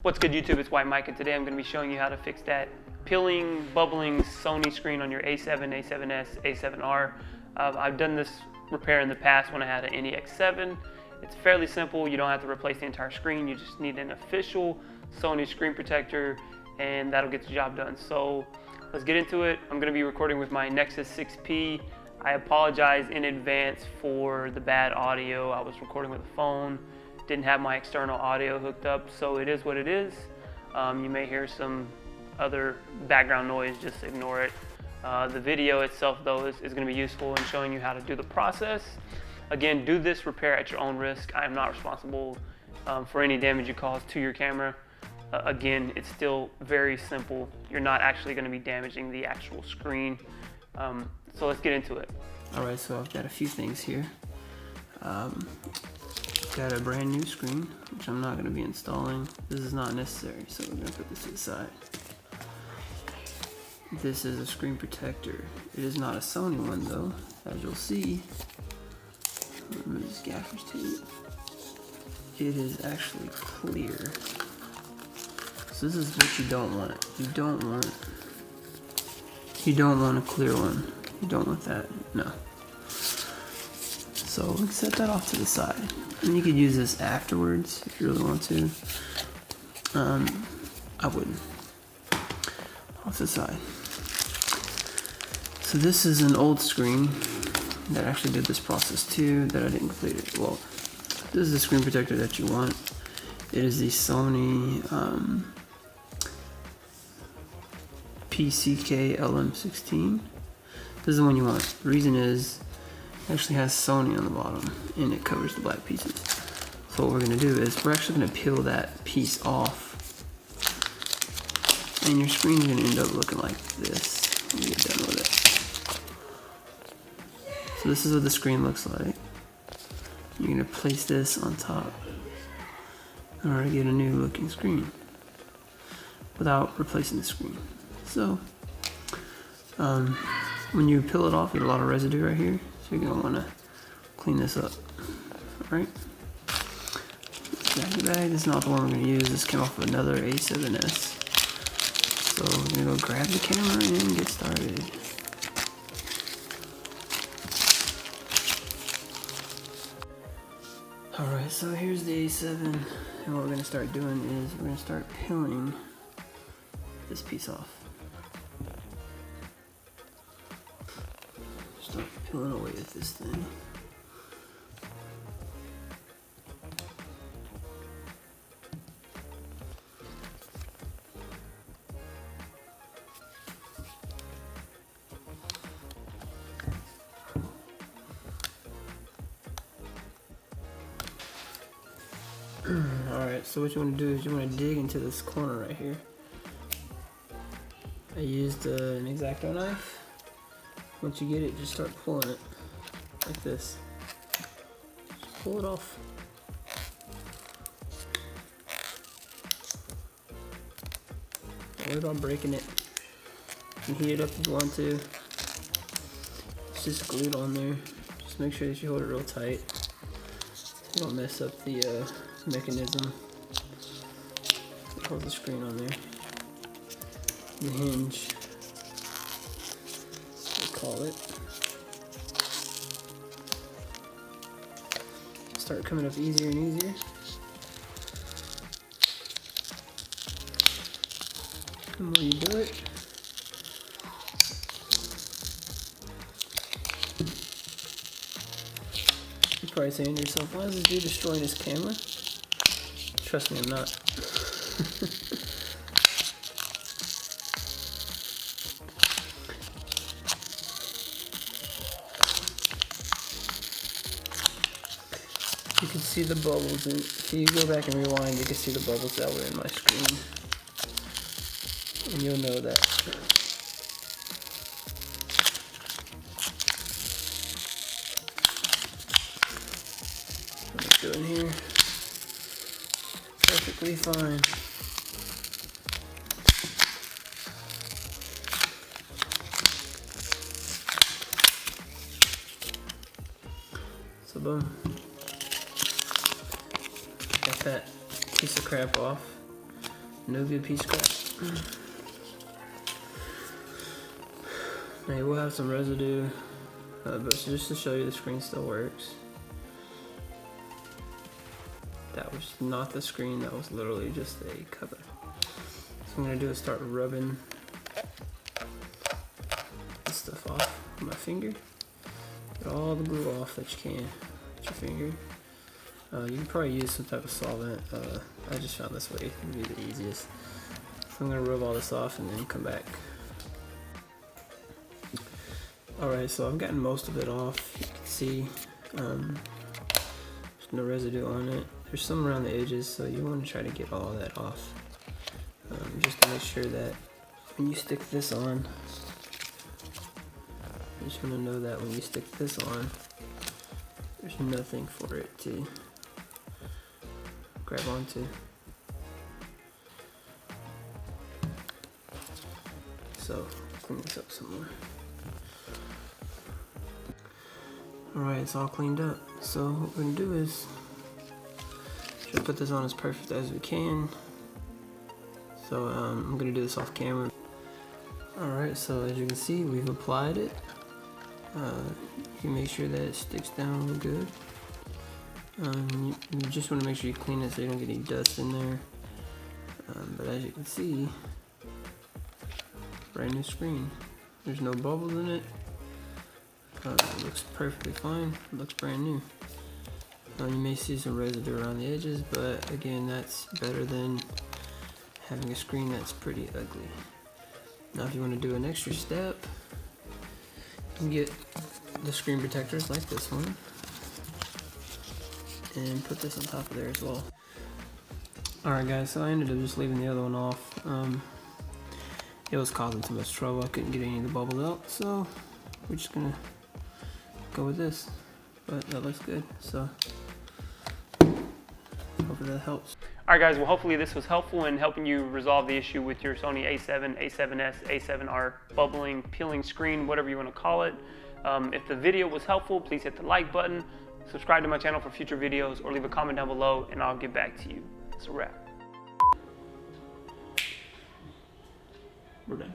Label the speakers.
Speaker 1: What's good, YouTube? It's White Mike, and today I'm going to be showing you how to fix that peeling, bubbling Sony screen on your A7, A7S, A7R. I've done this repair in the past when I had an NEX7. It's fairly simple. You don't have to replace the entire screen. You just need an official Sony screen protector, and that'll get the job done. So let's get into it. I'm going to be recording with my Nexus 6P. I apologize in advance for the bad audio. I was recording with a phone. Didn't have my external audio hooked up, so it is what it is. You may hear some other background noise, just ignore it. The video itself, though, is going to be useful in showing you how to do the process. Again, do this repair at your own risk. I am not responsible for any damage you cause to your camera. Again, it's still very simple. You're not actually going to be damaging the actual screen. So let's get into it.
Speaker 2: Alright, so I've got a few things here. Got a brand new screen, which I'm not going to be installing. This is not necessary, so we're going to put this to the side. This is a screen protector. It is not a Sony one though, as you'll see. Remove this gaffer's tape. It is actually clear. So this is what you don't want. You don't want a clear one. You don't want that. No. So we can set that off to the side. And you could use this afterwards if you really want to. I wouldn't. Off to the side. So this is an old screen that actually did this process too, that I didn't complete it. Well, this is the screen protector that you want. It is the Sony PCK LM16. This is the one you want. The reason is it actually has Sony on the bottom and it covers the black pieces. So what we're going to do is we're actually going to peel that piece off, and your screen's going to end up looking like this when you get done with it. So this is what the screen looks like. You're going to place this on top in order to get a new looking screen without replacing the screen. So when you peel it off, there's a lot of residue right here. So you're going to want to clean this up. Alright. Baggy bag. This is not the one we're going to use. This came off of another A7S. So we're going to go grab the camera and get started. Alright, so here's the A7. And what we're going to start doing is we're going to start peeling this piece off. Start peeling away at this thing. Alright, so what you want to do is you want to dig into this corner right here. I used an X-Acto knife. Once you get it, just start pulling it like this. Just pull it off. Don't worry about breaking it. You can heat it up if you want to. It's just glued on there. Just make sure that you hold it real tight. You don't mess up the mechanism that holds the screen on there. The hinge, we call it. Start coming up easier and easier. The more you do it, you're probably saying to yourself, why is this dude destroying his camera? Trust me, I'm not. You can see the bubbles, and if you go back and rewind, you can see the bubbles that were in my screen, and you'll know that. What I'm doing here, perfectly fine. So boom. Got that piece of crap off. no good piece of crap. Now you will have some residue, but just to show you the screen still works. That was not the screen, that was literally just a cover. So what I'm gonna do is start rubbing this stuff off with my finger. Get all the glue off that you can with your finger. You can probably use some type of solvent. I just found this way to be the easiest. So I'm gonna rub all this off and then come back. Alright, so I've gotten most of it off. You can see there's no residue on it. There's some around the edges, so you want to try to get all of that off. Just to make sure that when you stick this on, you just want to know that when you stick this on, there's nothing for it to grab onto. So, clean this up some more. Alright, it's all cleaned up. So what we're going to do is try to put this on as perfect as we can. So I'm going to do this off camera. Alright, so as you can see, we've applied it. You can make sure that it sticks down real good. You just want to make sure you clean it so you don't get any dust in there. But as you can see, brand new screen. There's no bubbles in it. It looks perfectly fine. It looks brand new. You may see some residue around the edges, but again, that's better than having a screen that's pretty ugly. Now if you want to do an extra step, you can get the screen protectors like this one and put this on top of there as well. Alright guys, so I ended up just leaving the other one off. It was causing too much trouble. I couldn't get any of the bubbles out, so we're just gonna go with this. But that looks good, so hopefully that helps.
Speaker 1: Alright guys, well hopefully this was helpful in helping you resolve the issue with your Sony A7, A7S, A7R bubbling, peeling screen, whatever you want to call it. If the video was helpful, please hit the like button, subscribe to my channel for future videos, or leave a comment down below and I'll get back to you. It's a wrap. We're done.